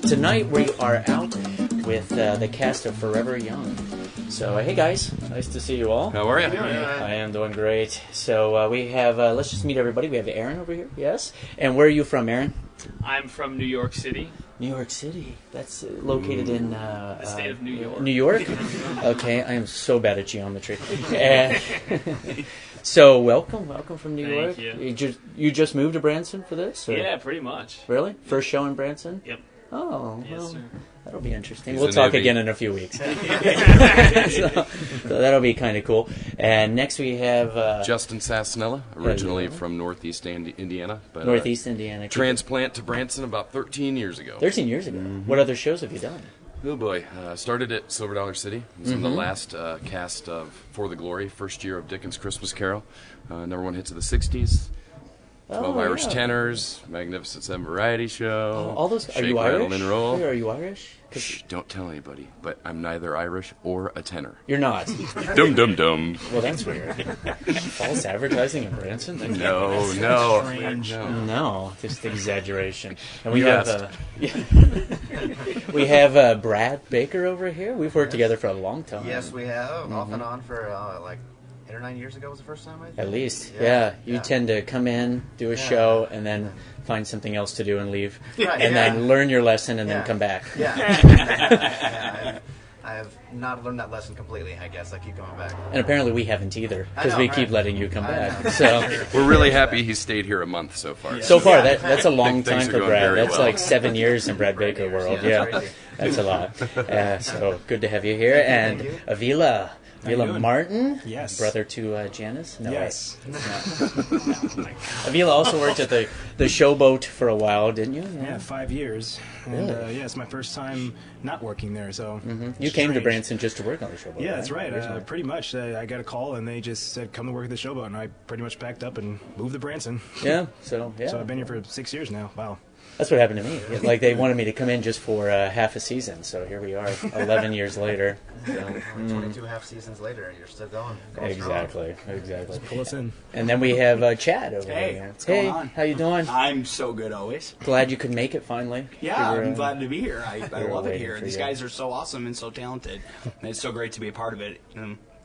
tonight we are out with the cast of Forever Young. So, hey guys, nice to see you all. How are you? I am doing great. So we have, let's just meet everybody. We have Aaron over here, yes? And where are you from, Aaron? I'm from New York City. New York City. That's located in... the state of New York. New York? Okay, I am so bad at geometry. And so, welcome from New York. Thank you. You just moved to Branson for this? Or? Yeah, pretty much. Really? First show in Branson? Yep. Oh, Yes, well, sir. that'll be interesting. He's We'll a talk newbie. again in a few weeks. so that'll be kind of cool. And next we have... Justin Sas Sanela, originally from Northeast Indiana. But, Northeast Indiana. Transplant to Branson about 13 years ago. 13 years ago. What other shows have you done? Oh boy. Started at Silver Dollar City. I was in the last cast of For the Glory, first year of Dickens' Christmas Carol. Number one hits of the 60s. 12 Irish tenors, Magnificent Seven Variety Show. All those. Are Shake, you Rattle, Irish? and Roll. Are you Irish? Shh, don't tell anybody, but I'm neither Irish or a tenor. You're not. Dum dum dum. Well, that's weird. False advertising in Branson? No. No, just exaggeration. And we You have we have Brat Baker over here. We've worked together for a long time. Yes, we have. Off and on for like 8 or 9 years ago was the first time, I think. At least, yeah. You tend to come in, do a show, and then find something else to do and leave. Right, and then learn your lesson and then come back. Yeah. I have not learned that lesson completely, I guess. I keep going back. And apparently we haven't either, because I we know, keep right. letting you come back. know. So, We're really happy he stayed here a month so far. so far, that's a long Things time are for going Brad. very That's well. like 7 years in Brat Baker world. Yeah, Yeah, that's crazy. that's a lot. So good to have you here. And Thank you. Avila you doing? Martin, Yes. brother to Janice. No, Yes. Avila also worked at the Showboat for a while, didn't you? Yeah, 5 years. And Really? it's my first time not working there, so You came to strange. Branson just to work on the Showboat. Yeah, that's right. Originally. Pretty much. I got a call and they just said, come to work at the Showboat, and I pretty much packed up and moved to Branson. Yeah. So yeah. So I've been here for 6 years now. Wow. That's what happened to me. Like, they wanted me to come in just for half a season, so here we are, 11 years later. So, 22 half seasons later, you're still going strong. exactly. Pull us in. And then we have Chad over Hey, here. what's going on? How you doing? I'm so good always. Glad you could make it finally. Yeah, We were, I'm glad to be here. I were love it waiting here. for These you. guys are so awesome and so talented. And it's so great to be a part of it.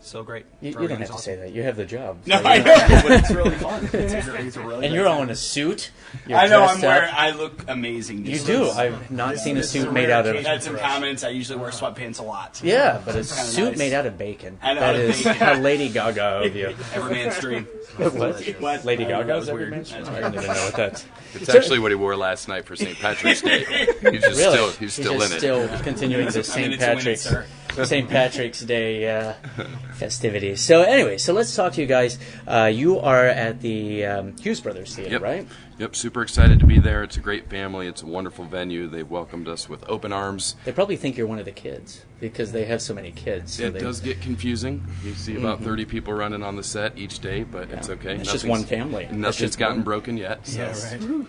So great. You Everything's don't have to awesome. say that. You have the job. No, so I you- know, but it's really fun. It's a really And great you're all in time. a suit. You're I know, dressed I'm wearing, up. I look amazing. You do. I've not seen a suit made out of... I've had some comments. I usually wear sweatpants a lot. Yeah, but a It's kinda suit nice. made out of bacon. I know, That out of is bacon. Lady Gaga of you. Every man's dream. What? Lady I know, that Gaga's was every weird. man's dream? That's I don't even know what that's... It's actually what he wore last night for St. Patrick's Day. He's Really? he's still just in it. still continuing the I'm in St. it to win it, Patrick's sir. St. Patrick's Day festivities. So anyway, so let's talk to you guys. You are at the Hughes Brothers Theater, Yep. right? Yep, super excited to be there. It's a great family. It's a wonderful venue. They've welcomed us with open arms. They probably think you're one of the kids because they have so many kids. So It does get confusing. You see about 30 people running on the set each day, but it's okay. It's just Nothing's- one family. That's Nothing's just gotten one. broken yet. So.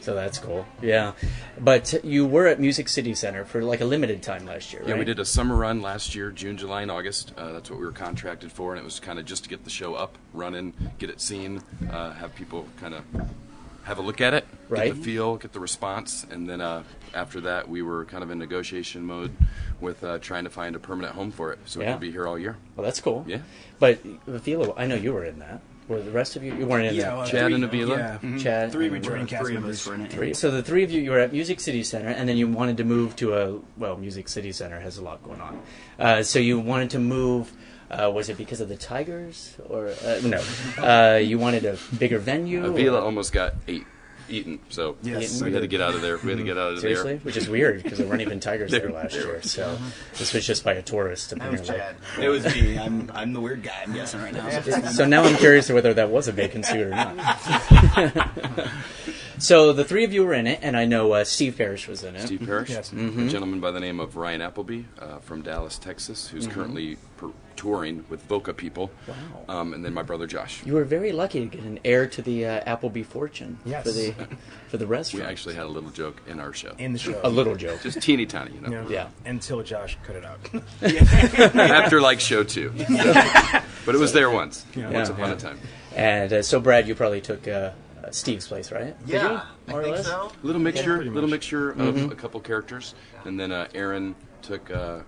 So that's cool. Yeah. But you were at Music City Center for like a limited time last year, right? Yeah, we did a summer run last year, June, July, and August. That's what we were contracted for, and it was kind of just to get the show up, running, get it seen, have people kind of have a look at it, Right. get the feel, get the response, and then after that, we were kind of in negotiation mode with trying to find a permanent home for it, so we Yeah. could be here all year. Well, that's cool. Yeah. But Avila, I know you were in that. Were the rest of you? You weren't in that. Chad and Avila? Yeah. Chad. 3 and- returning cast Three of members. us were in it. Three. So the three of you were at Music City Center, and then you wanted to move to Music City Center has a lot going on. So you wanted to move. Was it because of the Tigers, or no? You wanted a bigger venue. Avila or- almost got eaten, so Yes. we had to get out of there. We had to get out of Seriously, there. which is weird because there weren't even tigers there last There year. were. So this was just by a tourist. That was apparently. Chad. It was me. I'm the weird guy, I'm guessing right now. So now I'm curious whether that was a vacant suit or not. So the three of you were in it, and I know Steve Parrish was in it. Steve Parrish, Yes. a gentleman by the name of Ryan Appleby from Dallas, Texas, who's currently touring with Voca People. Wow. And then my brother Josh. You were very lucky to get an heir to the Appleby fortune Yes. for the We restaurant. actually had a little joke in our show. In the show. A little joke. Just teeny tiny, you know. Yeah. Until Josh cut it out. After like show 2. So- but it was there once. Yeah. Once Yeah, upon yeah. a time. And so, Brad, you probably took Steve's place, right? Did Yeah, you? I More or think less? so. Little mixture, pretty little much. mixture of Mm-hmm. a couple characters, and then Aaron took a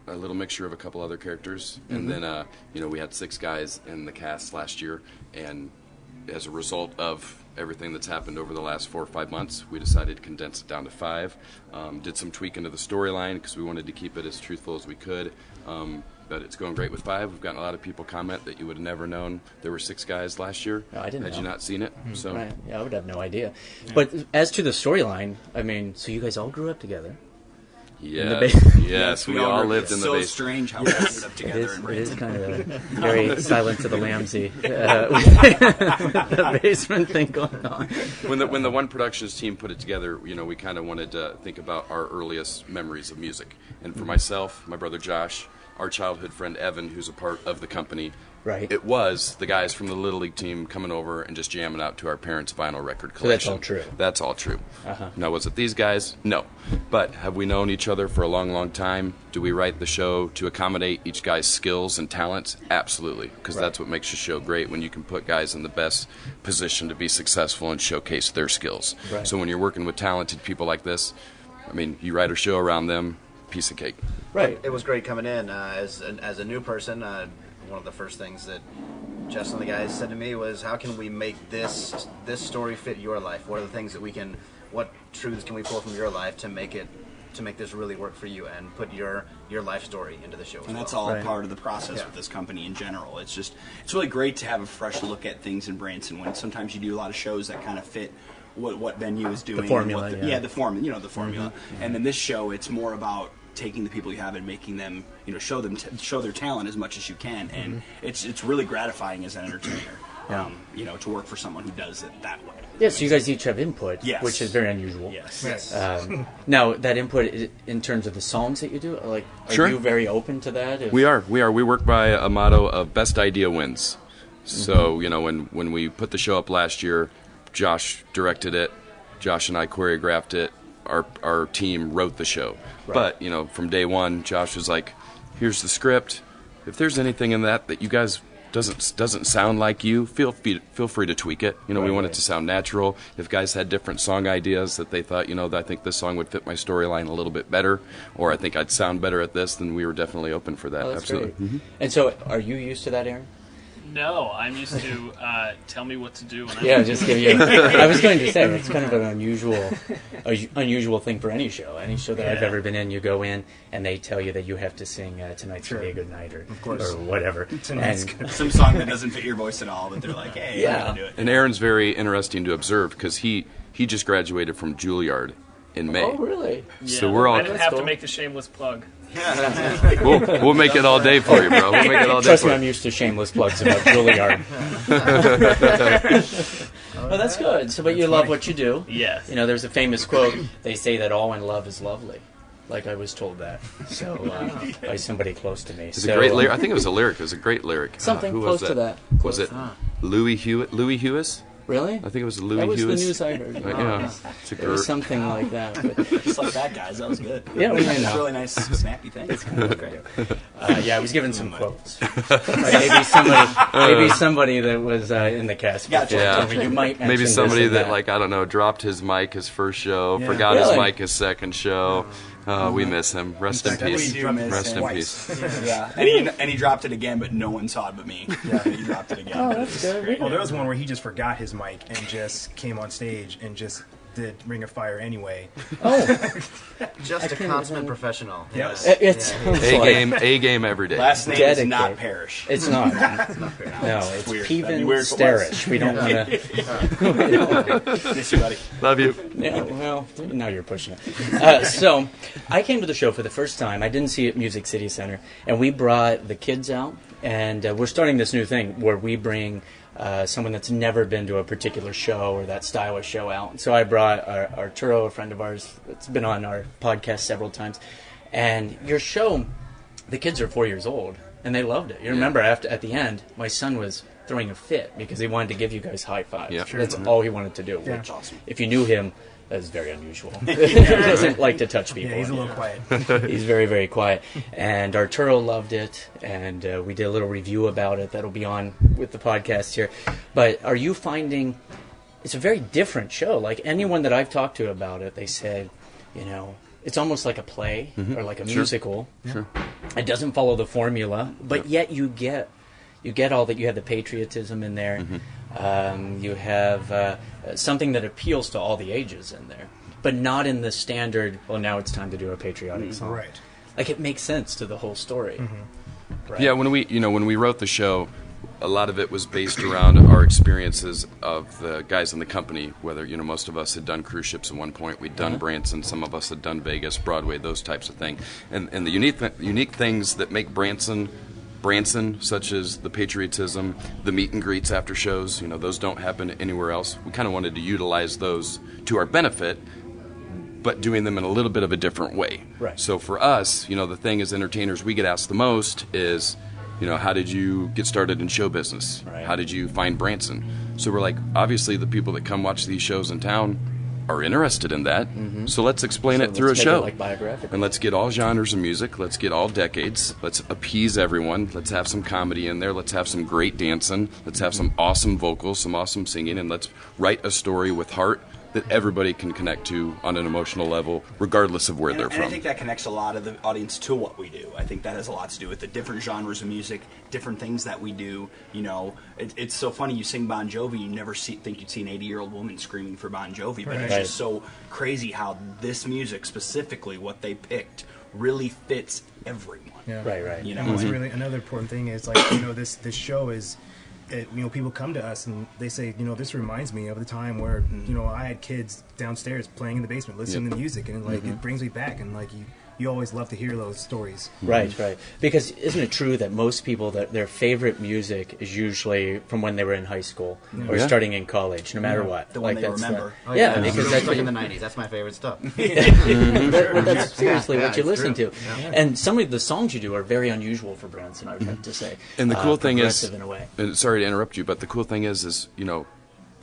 little mixture of a couple other characters, Mm-hmm. and then we had 6 guys in the cast last year, and as a result of everything that's happened over the last 4 or 5 months, we decided to condense it down to 5. Did some tweaking to the storyline because we wanted to keep it as truthful as we could. But it's going great with 5. We've gotten a lot of people comment that you would have never known there were 6 guys last year. No, I didn't Had know. you not seen it. So Right. Yeah, I would have no idea. But as to the storyline, I mean, so you guys all grew up together. yes, yes, we all lived in the so basement. strange how we ended up It together is, in it is Branson. kind of a very Silence of the Lambsy the basement thing going on. When the One Productions team put it together, we kind of wanted to think about our earliest memories of music. And for myself, my brother Josh, our childhood friend Evan, who's a part of the company, Right. it was the guys from the Little League team coming over and just jamming out to our parents' vinyl record So that's collection. all true. That's all true. Uh-huh. Now, was it these guys? No. But have we known each other for a long, long time? Do we write the show to accommodate each guy's skills and talents? Absolutely, because that's what makes the show great, when you can put guys in the best position to be successful and showcase their skills. Right. So when you're working with talented people like this, I mean, you write a show around them, piece of cake. Right. It was great coming in as a new person. One of the first things that Justin and the guys said to me was, "How can we make this story fit your life? What are the things that what truths can we pull from your life to make this really work for you and put your life story into the show?" And that's well. all Right. part of the process with this company in general. It's really great to have a fresh look at things in Branson, when sometimes you do a lot of shows that kind of fit what venue is doing. formula, and yeah. the formula, the formula. Mm-hmm. And then this show, it's more about taking the people you have and making them, show their talent as much as you can. And it's really gratifying as an entertainer, Yeah. to work for someone who does it that way. Yeah, so you guys each have input, Yes. which is very unusual. Yes. Now, that input in terms of the songs that you do, are Sure. you very open to that? If- We are. We work by a motto of best idea wins. So, when we put the show up last year, Josh directed it, Josh and I choreographed it, our team wrote the show. Right. But, from day one, Josh was like, here's the script. If there's anything in that you guys doesn't sound like you, feel free to tweak it. We want it to sound natural. If guys had different song ideas that they thought, I think this song would fit my storyline a little bit better, or I think I'd sound better at this, then we were definitely open for that. Oh, that's Absolutely. great. And so, are you used to that, Aaron? No, I'm used to tell me what to do. And Yeah, just give you. I was going to say it's kind of an unusual thing for any show. Any show that I've ever been in, you go in and they tell you that you have to sing "Tonight's Gonna Be a Good Night" or whatever. Tonight's And Some song that doesn't fit your voice at all, but they're like, hey, Yeah. I'm going to do it. And Aaron's very interesting to observe because he just graduated from Juilliard in May. oh, really? So we're all. I didn't That's have cool. to make the shameless plug. We'll make it all day for you, bro. We'll make it all day Trust for me, you. I'm used to shameless plugs about Juilliard. Well, that's good. So, but you love what you do. Yes. There's a famous quote. They say that all in love is lovely. Like I was told that. So by somebody close to me. It's a great lyric. I think it was a lyric. It was a great lyric. Something who close was to that. Was it Louis Hewitt? Louis Hewis? Really? I think it was Louis That was Hewis. the news I heard. Yeah, it's a It was great. something like that. But, Just like that, guys. That was good. Yeah, we It's know. a really nice, snappy thing. yeah, I was given some quotes. Maybe somebody that was in the cast. Gotcha. Yeah. told me, you might mention Maybe this somebody and that, I don't know, dropped his mic his first show, Yeah. forgot his Really? mic his second show. We miss him. Rest in fact, peace. we do miss Rest him. in peace. Yeah, and he dropped it again, but no one saw it but me. Yeah, he dropped it again. Oh, but that's it's- good. Well, there was one where he just forgot his mic and just came on stage and just did Ring of Fire anyway. Oh, Just a consummate professional. Yes. it sounds like A game every day. Last name is Dedicated. not Parrish. it's not. No, it's weird. Peven That'd be weird if it was. Starish. We don't want to. Miss you, buddy. Love you. Yeah, well, now you're pushing it. So, I came to the show for the first time. I didn't see it at Music City Center, and we brought the kids out, and we're starting this new thing where we bring someone that's never been to a particular show or that style of show out. And so I brought Arturo, a friend of ours that's been on our podcast several times, and your show, the kids are 4 years old, and they loved it. You remember at the end, my son was throwing a fit because he wanted to give you guys high fives. Yeah. That's all he wanted to do. Yeah. Which, if you knew him, that is very unusual. He doesn't like to touch people. Yeah, he's a little quiet. He's very, very quiet. And Arturo loved it, and we did a little review about it that'll be on with the podcast here. But are you finding, it's a very different show. Like anyone that I've talked to about it, they said, you know, it's almost like a play or like a musical. Sure. It doesn't follow the formula, but yet you get all that. You have the patriotism in there. You have something that appeals to all the ages in there, but not in the standard, well, now it's time to do a patriotic song. Right. Like, it makes sense to the whole story. Right. Yeah, when we wrote the show, a lot of it was based around our experiences of the guys in the company. Whether, you know, most of us had done cruise ships at one point, we'd done Branson, some of us had done Vegas, Broadway, those types of things. And the unique things that make Branson, such as the patriotism, the meet and greets after shows, you know, those don't happen anywhere else. We kind of wanted to utilize those to our benefit, but doing them in a little bit of a different way. Right. So for us, you know, the thing as entertainers we get asked the most is, you know, how did you get started in show business? Right. How did you find Branson? So we're like, obviously the people that come watch these shows in town are interested in that. So let's explain it through a let's make show. it like biographical. And let's get all genres of music. Let's get all decades. Let's appease everyone. Let's have some comedy in there. Let's have some great dancing. Let's have some awesome vocals, some awesome singing, and let's write a story with heart that everybody can connect to on an emotional level, regardless of where they're And from. I think that connects a lot of the audience to what we do. I think that has a lot to do with the different genres of music, different things that we do. You know, it's so funny. You sing Bon Jovi, you never think you'd see an 80-year-old woman screaming for Bon Jovi, but it's just so crazy how this music, specifically what they picked, really fits everyone. Yeah. Right. You know, And what's and- really another important thing is, like, you know, this show is, you know, people come to us and they say, you know, this reminds me of the time where, you know, I had kids downstairs playing in the basement, listening to music, and like it brings me back, and like you always love to hear those stories. Right. Because isn't it true that most people, that their favorite music is usually from when they were in high school or starting in college, no matter what? The one they that's remember. Because that's like in the 90s. That's my favorite stuff. that's seriously what you it's listen true. to. And some of the songs you do are very unusual for Branson, I would have to say. And the cool thing is, progressive in a way. and sorry to interrupt you, but the cool thing is you know,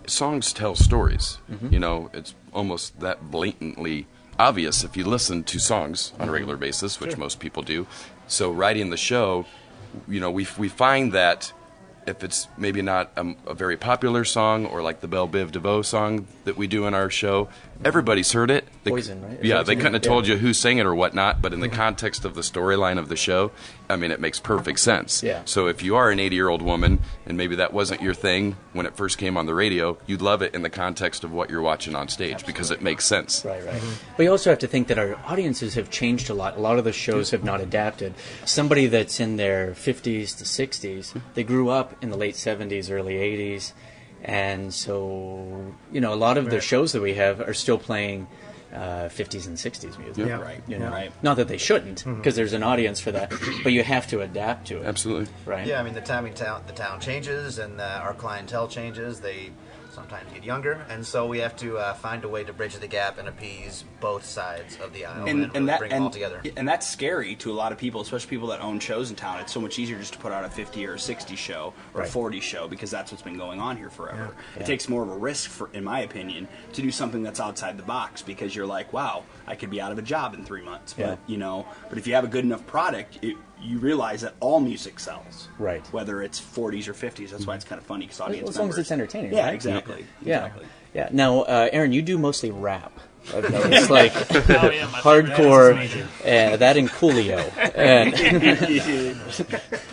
songs tell stories. You know, it's almost that blatantly obvious if you listen to songs on a regular basis, which most people do. So writing the show, you know, we find that if it's maybe not a very popular song, or like the Belle Biv DeVoe song that we do in our show, everybody's heard it. Poison, right? Yeah, they couldn't have told you who sang it or whatnot, but in the context of the storyline of the show, I mean, it makes perfect sense. Yeah. So if you are an 80-year-old woman, and maybe that wasn't your thing when it first came on the radio, you'd love it in the context of what you're watching on stage, because it makes sense. Right. But you also have to think that our audiences have changed a lot. A lot of the shows have not adapted. Somebody that's in their 50s to 60s, they grew up in the late 70s, early 80s, and so, you know, a lot of the shows that we have are still playing 50s and 60s music. Yeah. Right. You know? Right. Not that they shouldn't, because there's an audience for that, but you have to adapt to it. Absolutely. Right? Yeah, I mean, the town changes, and our clientele changes. They sometimes get younger, and so we have to find a way to bridge the gap and appease both sides of the aisle and really bring them all together. And that's scary to a lot of people, especially people that own shows in town. It's so much easier just to put out a 50 or a 60 show or a 40 show, because that's what's been going on here forever. It takes more of a risk, in my opinion, to do something that's outside the box, because you're like, wow, I could be out of a job in 3 months. But you know, but if you have a good enough product, you realize that all music sells. Right. Whether it's 40s or 50s. That's why it's kind of funny, because audience As long as members- it's entertaining, Yeah, right? exactly. Yeah. Exactly. Yeah. Now, Aaron, you do mostly rap. I've noticed, like Oh, yeah, my hardcore, that and Coolio. And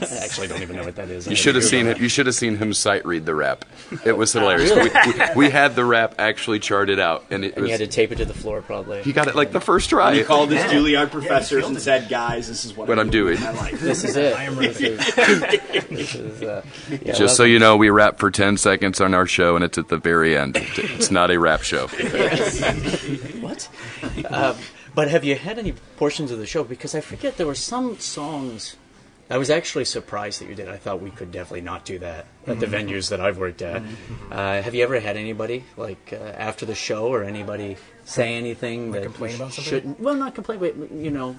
I actually don't even know what that is. You should have seen it. You should have seen him sight read the rap. It was hilarious. We had the rap actually charted out, and it And you was. had to tape it to the floor, probably. He got it like the first try. He called his Juilliard professors and said, guys, this is what I'm doing. in my life. This is it. I am ready. This is, yeah, Just so you know, we rap for 10 seconds on our show, and it's at the very end. It's not a rap show. What? But have you had any portions of the show? Because I forget, there were some songs I was actually surprised that you did. I thought we could definitely not do that at the venues that I've worked at. Have you ever had anybody, like, after the show, or anybody say anything that complain about something? shouldn't? Well, not complain, but, you know,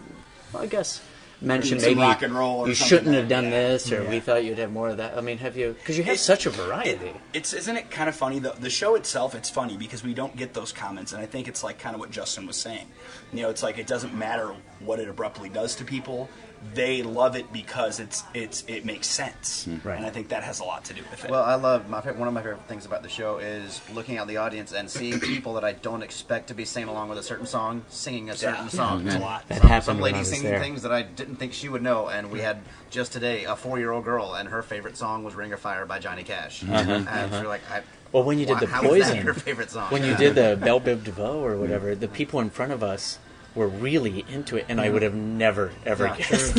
I guess mention Some maybe rock and roll or you something shouldn't have done yeah. this, or we thought you'd have more of that. I mean, have you? Because you have such a variety. Isn't it kind of funny? The show itself, it's funny because we don't get those comments, and I think it's like kind of what Justin was saying. You know, it's like it doesn't matter what it abruptly does to people. they love it because it makes sense. Right. And I think that has a lot to do with it. Well, I love one of my favorite things about the show is looking out the audience and seeing people that I don't expect to be singing along with a certain song, singing a certain song. It's a lot. That happened Some when I lady was singing there. things that I didn't think she would know, and we had just today a 4-year-old girl, and her favorite song was "Ring of Fire" by Johnny Cash. And she's like, Well, when you did the how is that Poison, your favorite song? when you did the Belle Biv DeVoe or whatever, the people in front of us were really into it, and I would have never, ever guessed.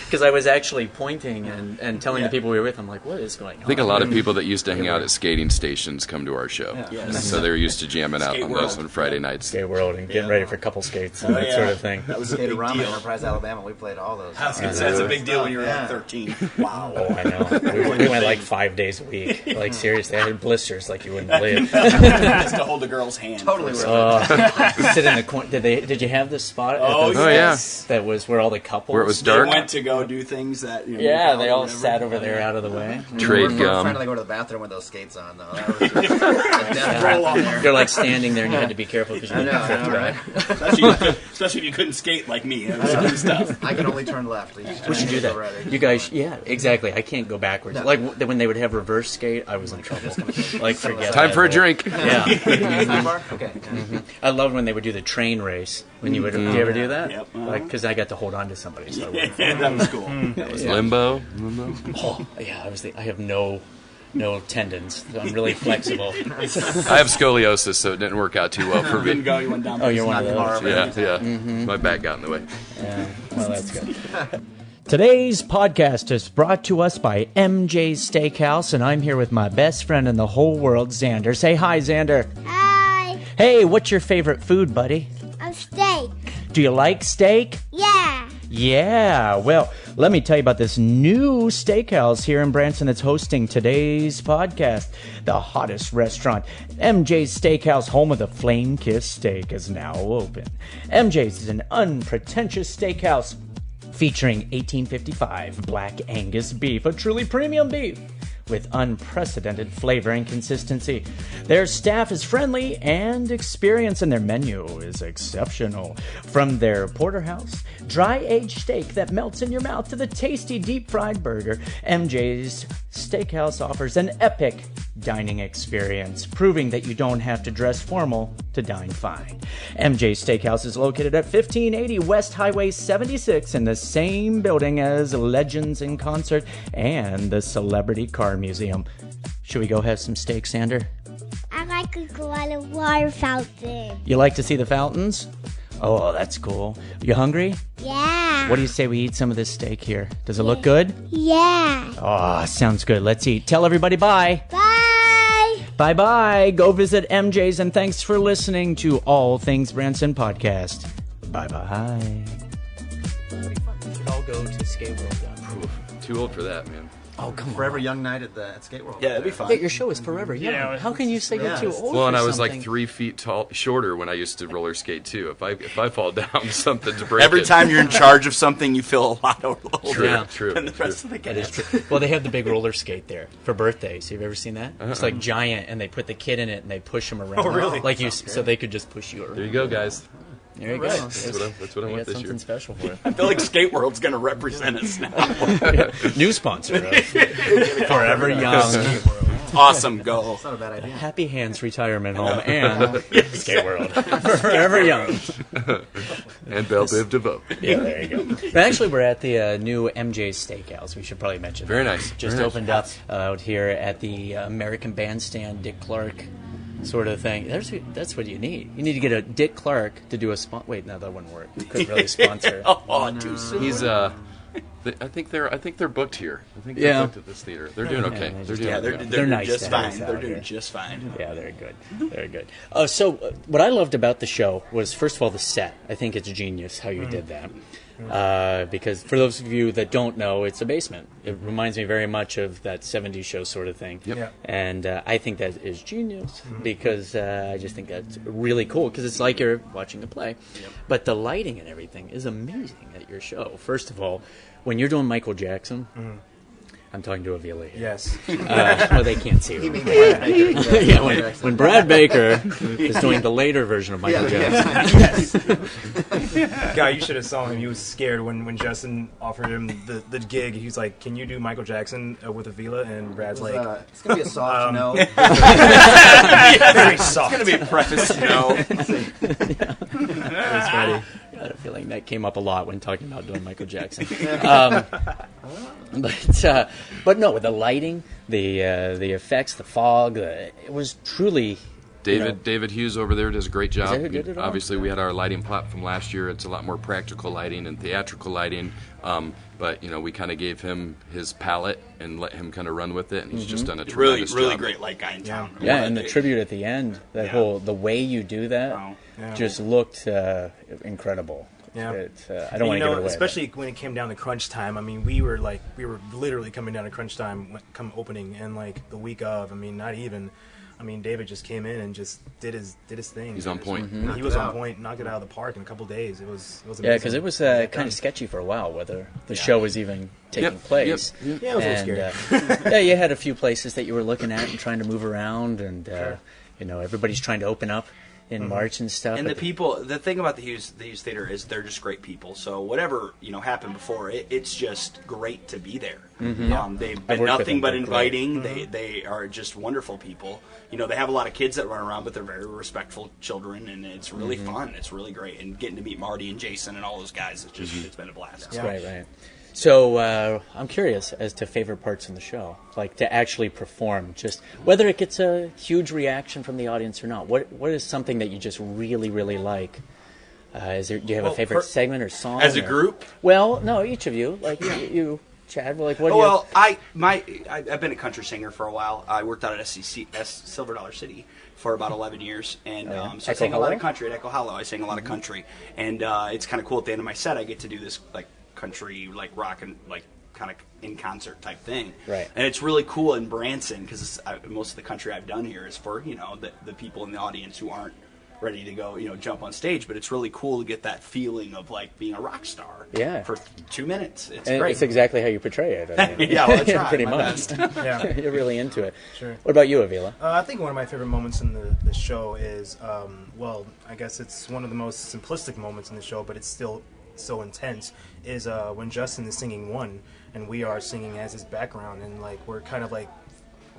Because I was actually pointing and telling the people we were with, I'm like, what is going on? I think a lot of people that used to hang out at skating stations come to our show. Yes. So they're used to jamming out Skate on those World. on Friday nights. Skate World and getting ready for couple skates and that sort of thing. That was a big Skaterama, deal. Enterprise, Alabama. We played all those. I was gonna say, that's a big deal when you were like 13. Wow. Oh, I know. We went like 5 days a week. Like, seriously, I had blisters like you wouldn't believe. Just to hold a girl's hand. Totally worth it. Sit in the corner. Did you have this spot? Oh, at the, yes. That was where all the couples. Where it was They dark. went to go do things that... You know, Yeah, they all whatever. sat over there out of the way. Trade We're gum. trying to go to the bathroom with those skates on, though. That was just a death trap on there. They're like standing there, and you had to be careful because you I didn't know, drift, right? Especially if you couldn't skate like me. It was some stuff. I can only turn left. We should do that. You guys, yeah, exactly. I can't go backwards. Like when they would have reverse skate, I was in trouble. Like forget. Time that for a whole- drink. Yeah, Okay. I loved when they would do the train race. When you would, did you ever do that? Yep. Like because I got to hold on to somebody. So I wouldn't fall. Yeah, that was cool. That was Limbo. Oh, yeah, I have no tendons. So I'm really flexible. I have scoliosis, so it didn't work out too well for didn't me. go. You went down. Oh, you're one of those. Yeah. My back got in the way. Yeah, well, that's good. Today's podcast is brought to us by MJ's Steakhouse, and I'm here with my best friend in the whole world, Xander. Say hi, Xander. Hi, Hey, what's your favorite food, buddy? I'm steak. Do you like steak? Yeah. Yeah, well, let me tell you about this new steakhouse here in Branson that's hosting today's podcast. The hottest restaurant, MJ's Steakhouse, home of the flame-kissed steak, is now open. MJ's is an unpretentious steakhouse featuring 1855 Black Angus beef, a truly premium beef with unprecedented flavor and consistency. Their staff is friendly and experienced, and their menu is exceptional. From their porterhouse, dry-aged steak that melts in your mouth to the tasty deep-fried burger, MJ's Steakhouse offers an epic dining experience, proving that you don't have to dress formal to dine fine. MJ's Steakhouse is located at 1580 West Highway 76 in the same building as Legends in Concert and the Celebrity Car Museum. Should we go have some steak, Sander? I like to go on a water fountain. You like to see the fountains? Oh, that's cool. You hungry? Yeah. What do you say we eat some of this steak here? Does it look good? Yeah. Oh, sounds good. Let's eat. Tell everybody bye. Bye. Bye-bye. Go visit MJ's, and thanks for listening to All Things Branson Podcast. Bye-bye. We should all go to Skate World. Too old for that, man. Oh, come on. Forever Young Night at Skate World. Yeah, it'd be fun. Yeah, your show is forever young. Yeah, How can you say you're too old Well, and for I was something? like 3 feet tall, shorter when I used to roller skate too. If I fall down, something's breaking. Every time you're in charge of something, you feel a lot older True, Yeah. true. than the rest of the That kids. is true. Well, they have the big roller skate there for birthdays. Have you ever seen that? It's like giant, and they put the kid in it, and they push him around. Oh, really? Like you, so they could just push you around. There you go, guys. There you go. That's what I We want got this year. something special for I feel like Skate World's going to represent us now. it. New sponsor of Forever Young. Awesome, go. It's not a bad idea. Happy Hands Retirement Home and Skate World. Forever Young. And Belle Biv DeVoe. Yeah, there you go. But actually, we're at the new MJ's Steakhouse. We should probably mention Very that. nice. Just Very nice. opened up out here at the American Bandstand, Dick Clark sort of thing. That's what you need. You need to get a Dick Clark to do a Wait, no, that wouldn't work. You couldn't really sponsor. Oh, too soon. He's I think they're booked here. I think they're Yeah. booked at this theater. They're doing okay. they They're just- doing Yeah, okay. they're They're nice just to have fine. us They're out doing here. just fine. Yeah, they're good. They're good. So what I loved about the show was, first of all, the set. I think it's genius how you did that. Because for those of you that don't know, it's a basement. It reminds me very much of that 70s show sort of thing. Yep. Yeah. And I think that is genius because I just think that's really cool because it's like you're watching a play. But the lighting and everything is amazing at your show. First of all, when you're doing Michael Jackson, I'm talking to Avila here. Yes. Well, they can't see He her. means Brat Baker. Yeah, when Brat Baker is doing the later version of Michael Jackson. God, you should have saw him. He was scared when Justin offered him the gig. He was like, "Can you do Michael Jackson with Avila?" And Brad's like, it's gonna be a soft no. "Very soft." It's going to be a preface, no. That's funny. I had a feeling that came up a lot when talking about doing Michael Jackson. But no, with the lighting, the effects, the fog, it was truly. David Hughes over there does a great job. Is that who did it all? Obviously, we had our lighting plot from last year. It's a lot more practical lighting and theatrical lighting. But we kind of gave him his palette and let him kind of run with it, and he's just done a tremendous Really job. great light guy in town. Yeah, and the tribute at the end, the way you do that, just looked incredible. Yeah. I don't want to give it away. Especially when it came down to crunch time. I mean, we were literally coming down to crunch time come opening, and like the week of. I mean, not even. I mean, David just came in and just did his thing. He's on point. He was on point, knocked it out of the park in a couple days. It was amazing. Yeah, because it was kind of sketchy for a while whether the show was even taking place. Yeah, it was a little scary. Yeah, you had a few places that you were looking at and trying to move around, and everybody's trying to open up in March and stuff. And the thing about the Hughes Theater is they're just great people. So whatever happened before, it's just great to be there. They've been nothing but inviting. They are just wonderful people. They have a lot of kids that run around, but they're very respectful children, and it's really fun. It's really great, and getting to meet Marty and Jason and all those guys, it's been a blast. Yeah. Right. So I'm curious as to favorite parts in the show, like to actually perform, just whether it gets a huge reaction from the audience or not. What is something that you just really, really like? Do you have a favorite segment or song? As a group? Well, no, each of you. Like you, Chad. Like what? I've been a country singer for a while. I worked out at Silver Dollar City for about 11 years, and so I sang a lot of country at Echo Hollow. I sang a lot of country, and it's kind of cool. At the end of my set, I get to do this like country, like rock and like kind of in concert type thing, right? And it's really cool in Branson because most of the country I've done here is for the people in the audience who aren't ready to go jump on stage, but it's really cool to get that feeling of like being a rock star for 2 minutes. It's great. It's exactly how you portray it. I mean, yeah, well, that's right, pretty much. Yeah. You're really into it. Sure. What about you, Avila? I think one of my favorite moments in the show is I guess it's one of the most simplistic moments in the show, but it's still so intense, is when Justin is singing One and we are singing as his background, and like we're kind of like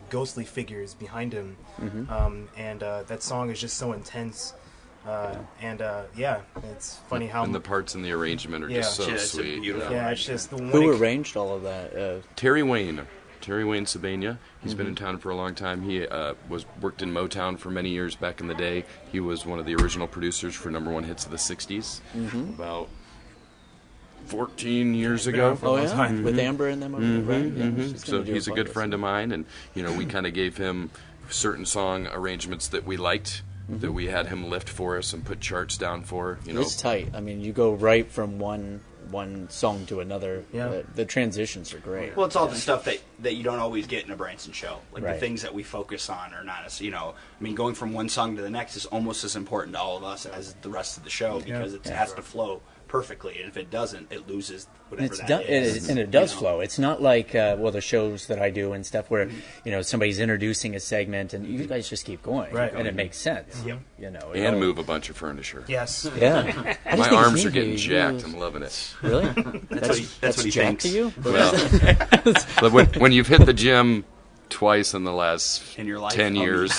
ghostly figures behind him. And that song is just so intense, it's funny how and the parts in the arrangement are just so sweet. It's just the one. Who arranged all of that? Terry Wayne Sabania. He's been in town for a long time. He worked in Motown for many years back in the day. He was one of the original producers for number one hits of the 60s about 14 years ago. Oh, yeah? With Amber in them? Right? Yeah, so he's a good friend of mine, and we kind of gave him certain song arrangements that we liked, that we had him lift for us and put charts down for. It's tight. I mean, you go right from one song to another. Yeah. The transitions are great. Well, it's all the stuff that you don't always get in a Branson show. Like the things that we focus on are not as, I mean, going from one song to the next is almost as important to all of us as the rest of the show, because it has to flow perfectly, and if it doesn't, it loses whatever is. And it does flow. It's not like the shows that I do and stuff where somebody's introducing a segment and you guys just keep going, and it makes sense. And move a bunch of furniture. Yes. Yeah. My arms are getting jacked. I'm loving it. Really? That's what he jacked thinks. to you? Well, but when you've hit the gym twice in the last in your life, 10 years.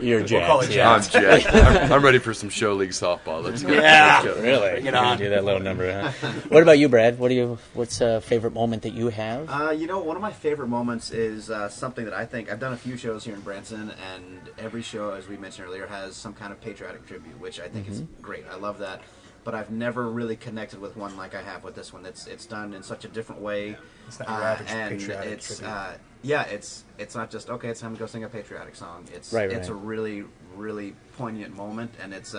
You're jacked. We'll call it jacked. I'm jacked. I'm ready for some show league softball. Let's go. Yeah. Let's go. Really? You're going to do that little number, huh? What about you, Brad? What's a favorite moment that you have? One of my favorite moments is something that I think, I've done a few shows here in Branson, and every show, as we mentioned earlier, has some kind of patriotic tribute, which I think is great. I love that. But I've never really connected with one like I have with this one. It's done in such a different way. It's not your average and patriotic tribute. It's not just, okay, it's time to go sing a patriotic song. It's a really, really poignant moment, and it's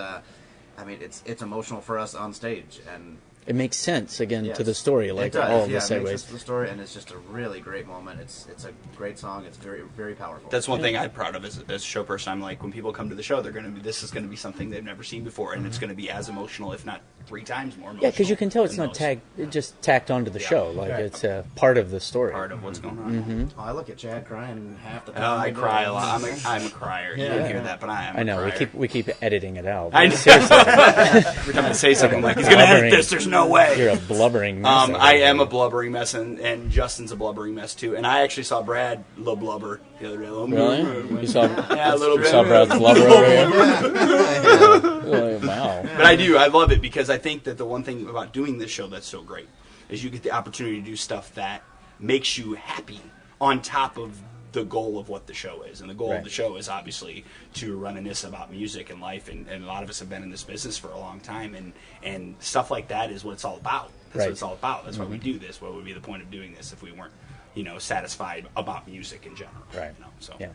emotional for us on stage, and it makes sense again Yes. to the story, like it does. all of the It makes sense segues. to the story, and it's just a really great moment. It's a great song. It's very, very powerful. That's one thing I'm proud of as a show person. I'm like, when people come to the show, this is going to be something they've never seen before, and it's going to be as emotional, if not 3 times more emotional. Yeah, because you can tell it's than not those. just tacked onto the show. Like it's part of the story. Part of what's going on. Oh, I look at Chad crying half the Oh, time. I cry a lot. I'm a crier. You don't hear that, but I am. I know A crier. we keep editing it out. I but know. seriously, Every time I say something, I'm like, he's going to edit Blubbering. this. There's no way. you're a blubbering mess. I am a blubbering mess, and Justin's a blubbering mess too. And I actually saw Brad blubber the other day. Really? You saw? Yeah, a little You bit. saw Brad's blubber over here? Wow. But I love it because I think that the one thing about doing this show that's so great is you get the opportunity to do stuff that makes you happy on top of the goal of what the show is. And the goal of the show is obviously to reminisce about music and life, and a lot of us have been in this business for a long time, and stuff like that is what it's all about. That's what it's all about. That's why we do this. What would be the point of doing this if we weren't, satisfied about music in general? Right. So. Yeah.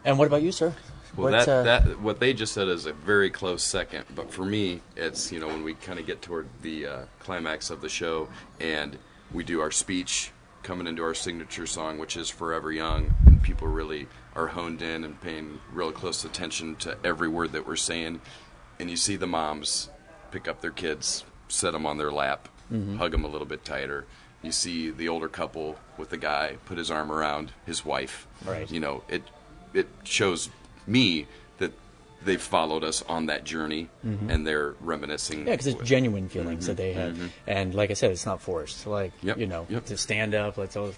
And what about you, sir? Well, What's, what they just said is a very close second. But for me, it's, when we kind of get toward the climax of the show and we do our speech coming into our signature song, which is Forever Young, and people really are honed in and paying real close attention to every word that we're saying. And you see the moms pick up their kids, set them on their lap, hug them a little bit tighter. You see the older couple with the guy put his arm around his wife. Right. It shows me that they've followed us on that journey, and they're reminiscing. Yeah, because it's genuine feelings that they have, and like I said, it's not forced. Like to stand up, let's all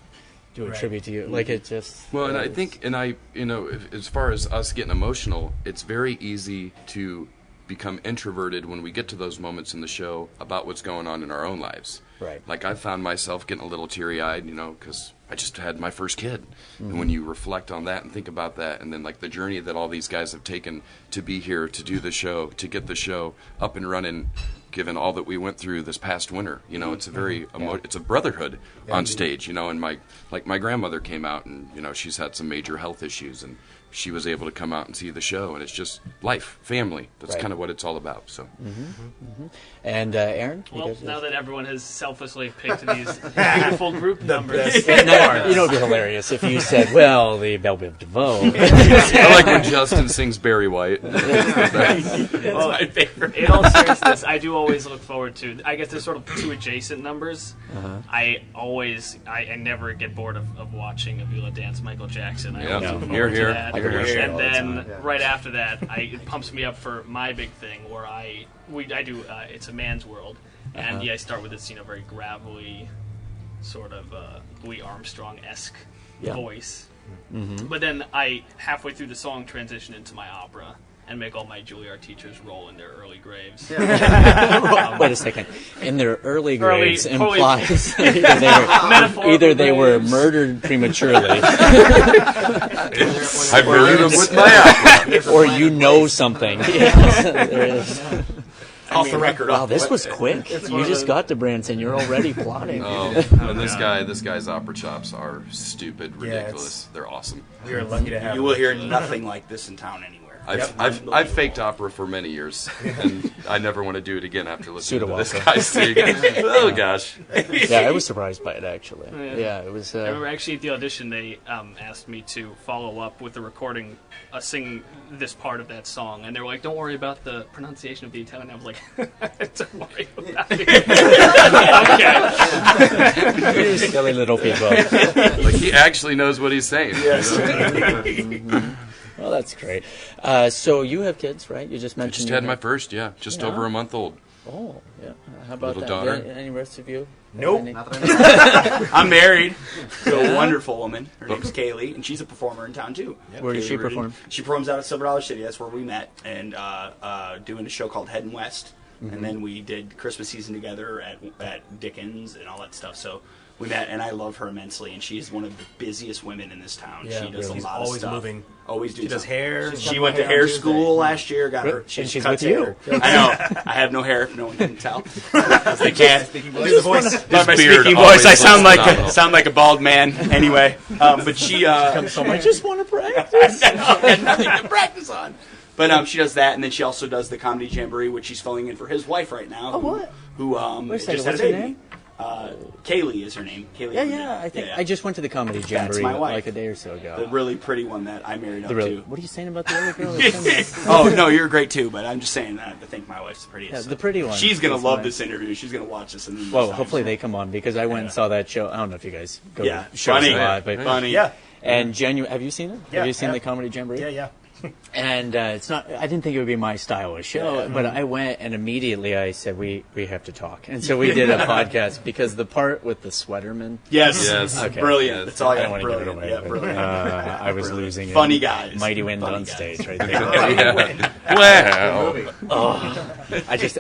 do a tribute to you. Like it just. Well, and I think, as far as us getting emotional, it's very easy to become introverted when we get to those moments in the show about what's going on in our own lives. Right. Like I found myself getting a little teary-eyed, because I just had my first kid. And when you reflect on that and think about that, and then like the journey that all these guys have taken to be here, to do the show, to get the show up and running, given all that we went through this past winter, it's a very it's a brotherhood on stage, and my grandmother came out, and she's had some major health issues, and she was able to come out and see the show, and it's just life, family. That's kind of what it's all about. So, And Aaron, Well, now that everyone has selflessly picked these beautiful group numbers, now, it'd be hilarious if you said, "Well, the Belle Biv DeVoe." I like when Justin sings Barry White. well, my favorite. In all seriousness, I do always look forward to. I guess there's sort of 2 adjacent numbers. I never get bored of watching Avila dance Michael Jackson. I always look forward to that. I can watch it all And the then time. right after that, it pumps me up for my big thing where I do It's a Man's World, and I start with this very gravelly sort of Louis Armstrong-esque voice. But then I halfway through the song transition into my opera and make all my Juilliard teachers roll in their early graves. Wait a second. In their early graves implies either they were murdered prematurely, I murdered him with my opera. or something. Yes, there is. Off the record. Wow, this was quick. You just got to Branson. You're already plotting. And this guy's opera chops are stupid, ridiculous. They're awesome. We are lucky to have. You will hear nothing like this in town anywhere. I've faked opera for many years, and I never want to do it again after listening to this Pseudo-opera. guy sing. Oh gosh! Yeah, I was surprised by it actually. Yeah, it was. I remember actually at the audition they asked me to follow up with the recording, sing this part of that song, and they were like, "Don't worry about the pronunciation of the Italian." I was like, "Don't worry about it." Okay. You silly little people. Like he actually knows what he's saying. Yes. Well, that's great. So you have kids, right? You just I mentioned. just had my first, just over a month old. Oh, yeah. How about Little that? daughter. Any rest of you? Nope. Any- I'm married to a wonderful woman. Her name's Kaylee, and she's a performer in town too. Where does Kaylee she Reardon. perform? She performs out at Silver Dollar City. That's where we met, and doing a show called Heading West. And then we did Christmas season together at Dickens and all that stuff. So we met, and I love her immensely. And she's one of the busiest women in this town. Yeah, she does really. a lot Always of stuff. moving. Always doing She does something. hair. She went to hair school last year. Got her. And she's cuts with you. hair. I know. I have no hair. If no one can tell. They can't. Look at the voice. By my beard speaking always voice, I sound looks like phenomenal. sound like a bald man. Anyway, but she. I just want to practice. I had nothing to practice on. But she does that, and then she also does the Comedy Jamboree, which she's filling in for his wife right now. Oh, what? Who Wait a second, just had a what's her baby. name? Kaylee is her name. Kaylee. Yeah. I think I just went to the Comedy Jamboree my wife. like a day or so ago. The really pretty one that I married up to. What are you saying about the other girl? Oh, no, you're great too, but I'm just saying that I think my wife's the prettiest. Yeah, the pretty one. She's going to That's love nice. this interview. She's going to watch this. And Well, hopefully they come on, because I went and saw that show. I don't know if you guys go Yeah, to shows funny. a lot, but Funny. Yeah. And have you seen it? Yeah, Have you seen yeah. the Comedy Jamboree? Yeah. And it's not. I didn't think it would be my style of show, but I went and immediately I said we have to talk, and so we did a podcast because the part with the sweaterman. Yes. Okay. Brilliant. That's all I I don't got. want to give it Brilliant. away. Yeah, but, brilliant. I was losing it. Funny guys. Mighty wind Funny on guys. stage right there. Wow.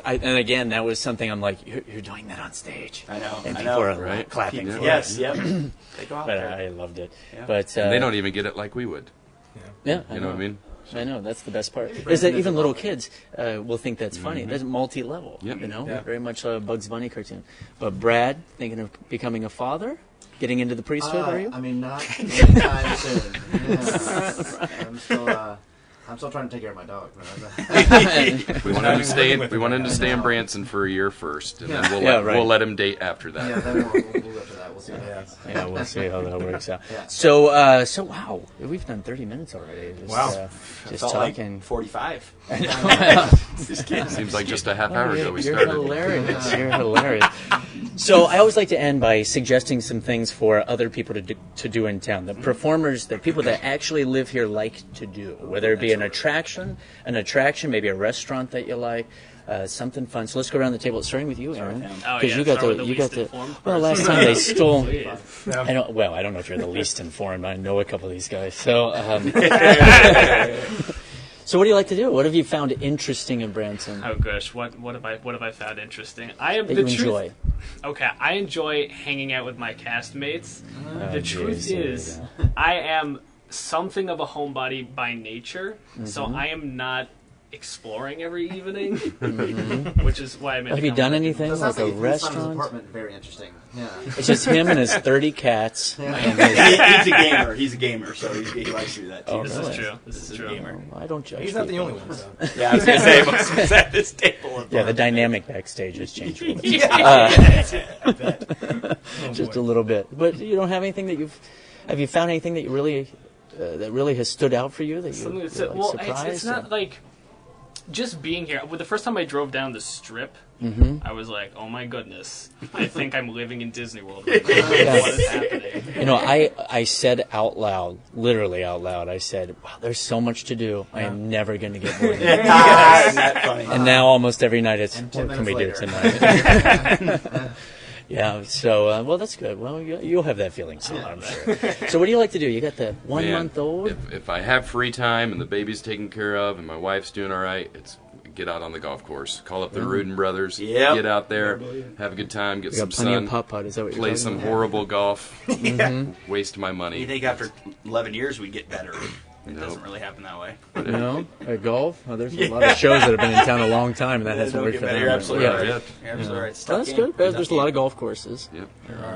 And again, that was something I'm like, you're doing that on stage. I know. And I people know. are Right. clapping for Yes. it. Yep. They go out But there. I loved it. Yeah. But And they don't even get it like we would. Yeah, You know what I mean? I know, that's the best part. Is that even little kids will think that's funny. That's multi-level, Yep. you know? Yeah. Very much a Bugs Bunny cartoon. But Brad, thinking of becoming a father? Getting into the priesthood, are you? I mean, not anytime soon. Yeah. I'm still trying to take care of my dog. We want him to stay. We want him to stay in Branson for a year first, and then right. we'll let him date after that. Yeah, then we'll go for that. We'll see what happens. Yeah, we'll see how that works out. Yeah. So wow, we've done 30 minutes already. Just, Wow. just Felt like talking. 45. Just kidding. Seems like just a half Oh, hour ago we you're started. hilarious. You're hilarious. So I always like to end by suggesting some things for other people to do in town. The performers, the people that actually live here like to do, whether it be an attraction, maybe a restaurant that you like, something fun. So let's go around the table, starting with you, Aaron, Oh, because yeah, you got start with the the you got least the. informed Well, person. last time they stole. Please. I don't know if you're the least informed. I know a couple of these guys. So. So what do you like to do? What have you found interesting in Branson Oh gosh, what have I found interesting? I am that the you truth. enjoy? Okay, I enjoy hanging out with my castmates. The truth geez, here we is, I am something of a homebody by nature, so I am not exploring every evening, which is why I'm. Have you done anything Does like that a make his restaurant? apartment very interesting? Yeah. It's just him and his 30 cats. And his, He's a gamer. He's a gamer, so he likes to do that too. Oh, This really? is true. This is true. gamer. I don't judge. He's not the people. only one. So. Yeah, I was going to say, most of us at this table. Yeah, the dynamic backstage has changed a little bit. Just a little bit. But you don't have anything that have you found anything that you really that really has stood out for you that Something you're that's, like well, surprised? it's not or- like just being here. Well, the first time I drove down the strip, I was like, "Oh my goodness, I think I'm living in Disney World right now. What is happening?" You know, I said out loud, literally out loud, I said, wow, there's so much to do. I am never going to get bored. Isn't that funny? And now almost every night it's, And 10 what can we minutes do later. tonight? Yeah, so, well, that's good. Well, you'll have that feeling soon, I'm sure. So what do you like to do? You got the Man, 1 month old? If I have free time and the baby's taken care of and my wife's doing all right, it's get out on the golf course. Call up the Rudin brothers. Yep. Get out there, have a good time, get We some got plenty sun, of putt-putt, is that what you're play talking some about? horrible golf, waste my You money. think after 11 years we'd get better? It Nope. doesn't really happen that way. No? At golf? Oh, there's a lot of shows that have been in town a long time, and that hasn't don't worked get for better. them. You're absolutely Yeah. right. Yep. You're absolutely right. It's a Well, tough that's game. good. Tough There's a lot of game. golf courses. Yep.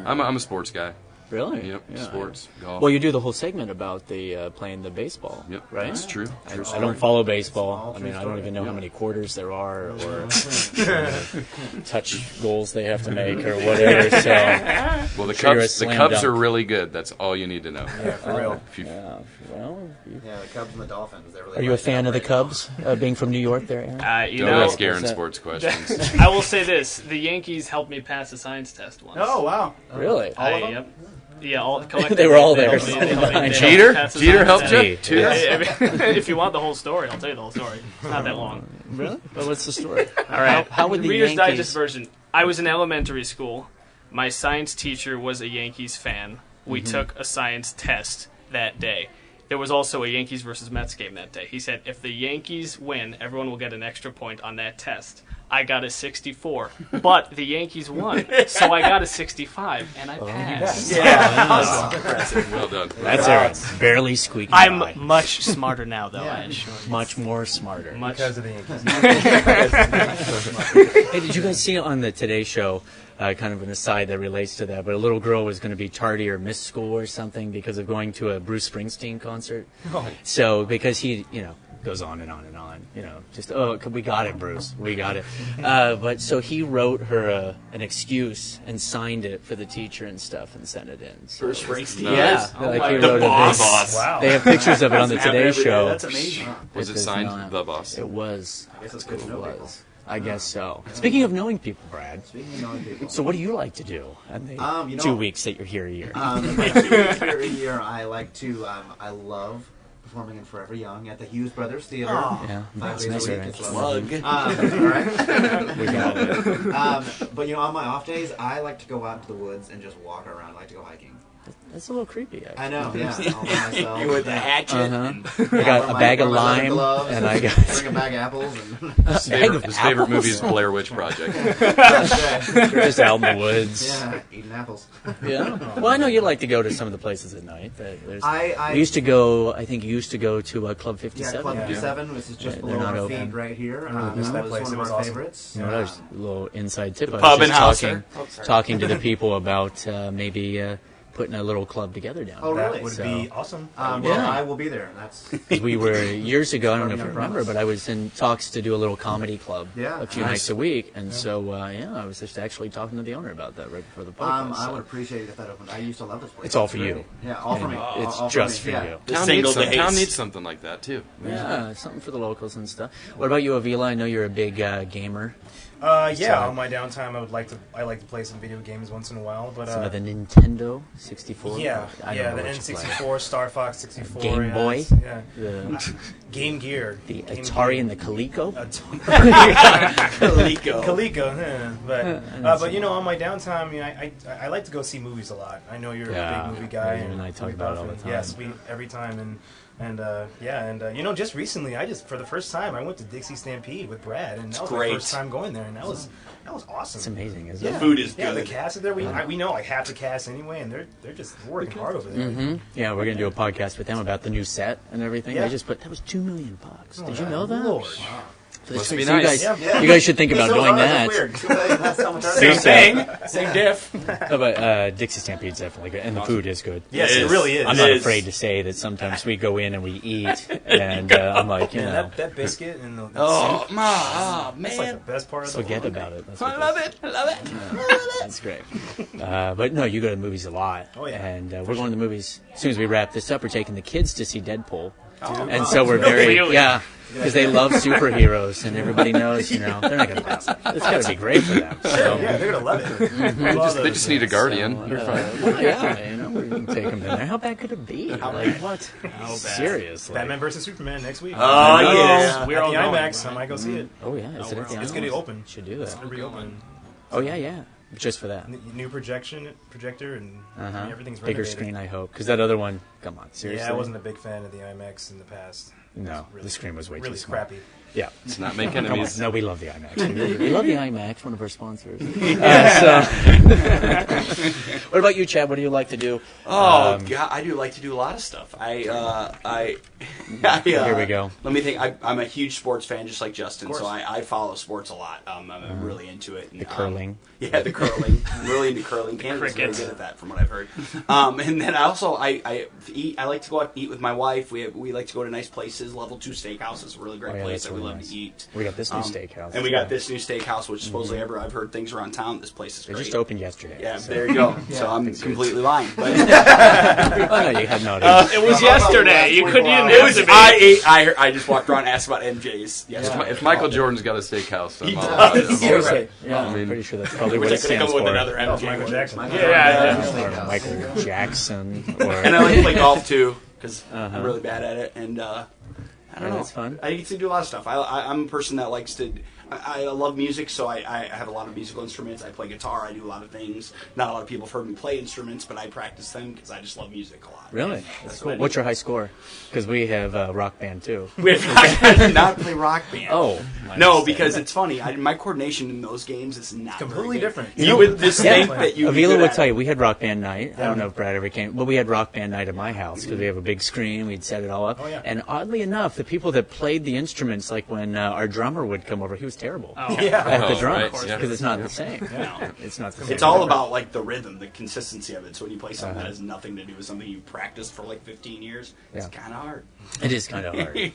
I'm a sports guy. Really? Yep. Yeah. Sports, golf. Well, you do the whole segment about the playing the baseball, Yep. right? That's true. True I story. don't follow baseball. I true mean, I don't story. even know how many quarters there are or touch goals they have to make or whatever. So, Well, the Sure, you're a Cubs. The slam Cubs dunk. are really good. That's all you need to know. Yeah, for real. If you, yeah, well, Yeah, the Cubs and the Dolphins. They're really are you a lighting fan up of the right now. Cubs, being from New York there, Aaron? You don't know, ask Aaron that- sports questions. I will say this: the Yankees helped me pass a science test once. Oh, wow. Really? Yep. Yeah, all collectively, They were all they there. helped me- they helped me Jeter? pass the Jeter science helped test. you? Gee. Jeter? If you want the whole story, I'll tell you the whole story. It's not that long. Really? But what's the story? All right. How would the Reader's Yankees? Digest version. I was in elementary school. My science teacher was a Yankees fan. We took a science test that day. There was also a Yankees versus Mets game that day. He said, if the Yankees win, everyone will get an extra point on that test. I got a 64, but the Yankees won, so I got a 65, and I passed. Well done. That's Aaron. Barely squeaking by. I'm much smarter now, though. I assure you. Much more smarter. Much. Because of the Yankees. Hey, did you guys see on the Today Show, kind of an aside that relates to that, but a little girl was going to be tardy or miss school or something because of going to a Bruce Springsteen concert? So, because he, goes on and on and on. Just we got it, Bruce, we got it. But so he wrote her an excuse and signed it for the teacher and stuff and sent it in. So, Bruce Springsteen. yeah, Oh like my he God. wrote The a boss. Wow. They have pictures of it on the Doesn't happen Today every day. Show. That's amazing. Was it does signed not. The Boss? It was. I guess it's good to It know people. was. I guess so. Speaking of knowing people, Brad. Speaking of knowing people. So what do you like to do in the You know- 2 weeks that you're here a year? My 2 weeks here a year, I like to. I love performing in Forever Young at the Hughes Brothers Theater. Yeah, 5 that's days nice, a week. right? It's lovely. Plug. All right. We got it. But on my off days, I like to go out into the woods and just walk around. I like to go hiking. That's a little creepy, actually. I know, yeah. All by myself. You with the hatchet. I got a bag of lime, and I got bring a bag of apples. And a bag of His favorite apples. movie is Blair Witch Project. Just out in the woods. yeah, eating apples. Yeah. Well, I know you like to go to some of the places at night. There's, I you used to go. I think you used to go to Club 57. Yeah, Club 57, which is just They're below not our open. feet right here. missed That that was place. one It of was our awesome. favorites. You know, there's a little inside tip. I was pub just and house talking, there. talking to the people about maybe putting a little club together down Oh, there. really? That would So- be awesome. Well, Yeah. I will be there. That's 'Cause we were years ago. I don't know if you Starting remember, promise. but I was in talks to do a little comedy club Yeah. a few Nice. nights a week, and so I was just actually talking to the owner about that right before the podcast. I so would appreciate it if that opened. I used to love this place. It's all for great. you. Yeah, all for me. It's All just me. for Yeah. you. The Town single needs, days. town needs something like that too. Yeah, something for the locals and stuff. What about you, Avila? I know you're a big gamer. Yeah, So- on my downtime, I like to play some video games once in a while. But Some of the Nintendo 64. yeah, I don't yeah, know the what you play. N64, Star Fox 64, Game yeah, Boy? yeah, The, Game Gear, the Game Atari Gear. and the Coleco. Coleco. Coleco, but on my downtime, I like to go see movies a lot. I know you're Yeah, a big movie guy, you and I talk we about it buff, all the and time. Yes, we every time, just recently, for the first time, I went to Dixie Stampede with Brad, and that was great. my first time going there, and that was awesome. It's amazing, isn't Yeah. it? Food is Yeah, the good. cast is there. We know like half the cast anyway, and they're just working hard over there. Hmm. Yeah, we're gonna do a podcast with them about the new set and everything. Yeah. They just put that was $2 million. Did you know that? Lord. Must So be you nice. guys, you guys should think about doing that. Same thing. Same diff. But Dixie Stampede's definitely good, and the food is good. Yes, It it is. really is. I'm It not is. afraid to say that sometimes we go in and we eat, and I'm like, Man, that biscuit and the Oh, soup, man. that's like the best part of the forget whole about it. That's I what love it. I love it. That's great. But no, you go to the movies a lot. Oh, yeah. And we're going to the movies. As soon as we wrap this up, we're taking the kids to see Deadpool. Oh, And so we're very, Really? yeah, because they love superheroes, and everybody knows, they're not going to pass it. It's got to be great for them. So, Yeah, they're gonna love it. They just need a guardian. You're fine. well, yeah, we can take them in there. How bad could it be? Like, what? Seriously. Batman versus Superman next week. Oh, yeah. We're We're all the going, IMAX. I right? might go see it. Oh, yeah. Is it at the It's IMAX? gonna be open. Should do It's that. gonna be open. Oh, yeah. Just for that. New projector, and everything's Bigger renovated. screen, I hope. Because that other one, come on, seriously? Yeah, I wasn't a big fan of the IMAX in the past. No, Really- the screen was way really too small. crappy. Yeah. Let's not make Come on. enemies. No, we love the IMAX. We love the IMAX, one of our sponsors. What about you, Chad? What do you like to do? Oh God, I do like to do a lot of stuff. Here we go. Let me think. I'm a huge sports fan, just like Justin. So I follow sports a lot. I'm really into it. And, The curling. Yeah, the curling. I'm really into curling. Canada's very cricket. good at that, from what I've heard. And then I eat. I like to go out and eat with my wife. We like to go to nice places. Level 2 Steakhouse is a really great Oh, yeah, place that's that we really love nice. to eat. We got this new steakhouse. And we got this new steakhouse, which supposedly I've heard things around town. This place is They great. just opened yesterday. Yeah, so- there you go. So I'm completely lying. But Oh, no, you had no idea. It was yesterday. You couldn't even it was. have to be. I just walked around and asked about MJ's. Yesterday. If Michael Jordan's got a steakhouse, I'm all does. about it. Seriously. Yeah, I mean- I'm pretty sure that's probably We're what it just gonna stands come for. with another MJ. Michael Jackson. Yeah. Or Michael Jackson. Or, And I like to play golf too because I'm really bad at it. And I don't know. That's fun. I get to do a lot of stuff. I'm a person that likes to. I love music, so I have a lot of musical instruments. I play guitar. I do a lot of things. Not a lot of people have heard me play instruments, but I practice them because I just love music a lot. Really? That's cool. What's your high score? Because we have a rock band too. We have not play rock band. Oh, No, because it's funny. My coordination in those games is not completely different. You would just think that you. Avila would tell you, we had Rock Band night. I don't know if Brad ever came, but we had Rock Band night at my house because we have a big screen. We'd set it all up. And oddly enough, the people that played the instruments, like when our drummer would come over, he was terrible at the drums because it's not the same. It's not the same. It's all about like the rhythm, the consistency of it. So when you play something that has nothing to do with something you practiced for like 15 years, it's kind of hard. It is kind of hard.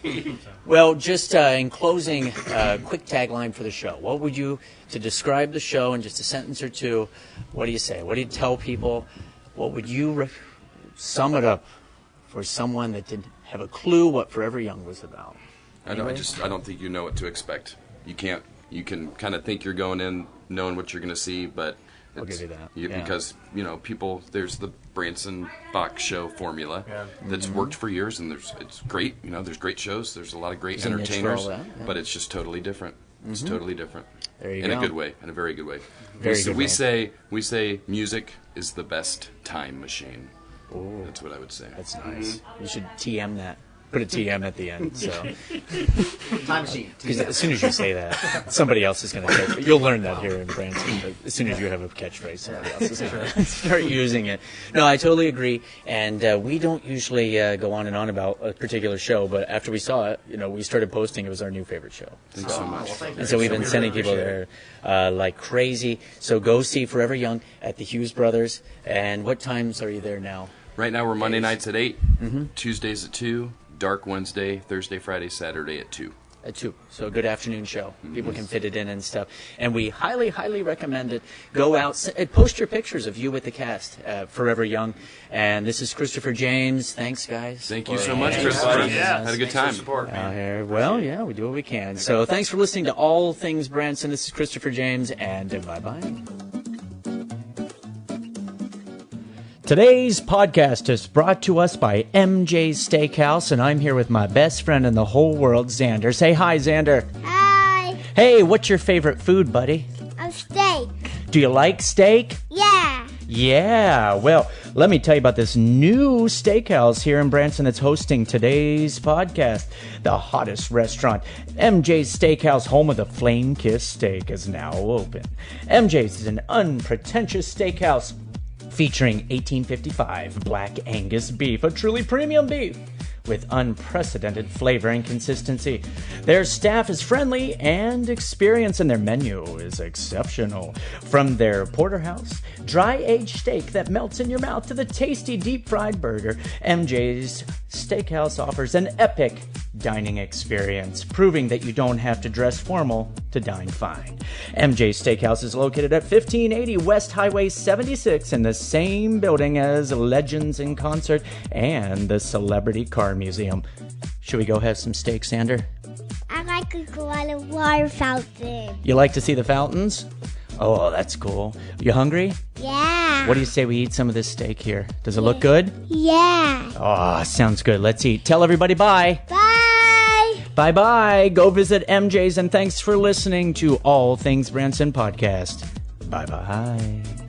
Well, just in closing, quick tagline for the show. What would you, to describe the show in just a sentence or two, what do you say? What do you tell people? What would you sum it up for someone that didn't have a clue what Forever Young was about? I don't think you know what to expect. You can kind of think you're going in knowing what you're going to see, but I'll give you that. Because, people, there's the Branson box show formula that's worked for years, and it's great. There's great shows. There's a lot of great entertainers, but it's just totally different. It's totally different. There you go. In a good way, in a very good way. We say music is the best time machine. Ooh, that's what I would say. That's nice. You should TM that. Put a TM at the end. So, time machine. Because as soon as you say that, somebody else is going to catch it. You'll learn that here in Branson. But as soon as you have a catchphrase, somebody else is going to start using it. No, I totally agree. And we don't usually go on and on about a particular show, but after we saw it, we started posting. It was our new favorite show. Thanks so much. And so we've been sending people there like crazy. So go see Forever Young at the Hughes Brothers. And what times are you there now? Right now we're Monday nights at 8, Tuesdays at 2. Dark Wednesday, Thursday, Friday, Saturday at 2. At 2. So a good afternoon show. People can fit it in and stuff. And we highly, highly recommend it. Go out and post your pictures of you with the cast, Forever Young. And this is Christopher James. Thanks, guys. Thank you so much, Christopher. Had a good time. We do what we can. So thanks for listening to All Things Branson. This is Christopher James, and bye-bye. Today's podcast is brought to us by MJ's Steakhouse, and I'm here with my best friend in the whole world, Xander. Say hi, Xander. Hi. Hey, what's your favorite food, buddy? A steak. Do you like steak? Yeah. Yeah. Well, let me tell you about this new steakhouse here in Branson that's hosting today's podcast. The hottest restaurant, MJ's Steakhouse, home of the flame-kissed steak, is now open. MJ's is an unpretentious steakhouse featuring 1855 Black Angus beef, a truly premium beef with unprecedented flavor and consistency. Their staff is friendly and experienced, and their menu is exceptional. From their porterhouse, dry-aged steak that melts in your mouth, to the tasty deep-fried burger, MJ's Steakhouse offers an epic dining experience, proving that you don't have to dress formal to dine fine. MJ's Steakhouse is located at 1580 West Highway 76 in the same building as Legends in Concert and the Celebrity Car Museum. Should we go have some steak, Sander? I like to go at a water fountain. You like to see the fountains? Oh, that's cool. You hungry? Yeah. What do you say we eat some of this steak here? Does it look good? Yeah. Oh, sounds good. Let's eat. Tell everybody bye. Bye. Bye-bye. Go visit MJ's, and thanks for listening to All Things Branson Podcast. Bye-bye.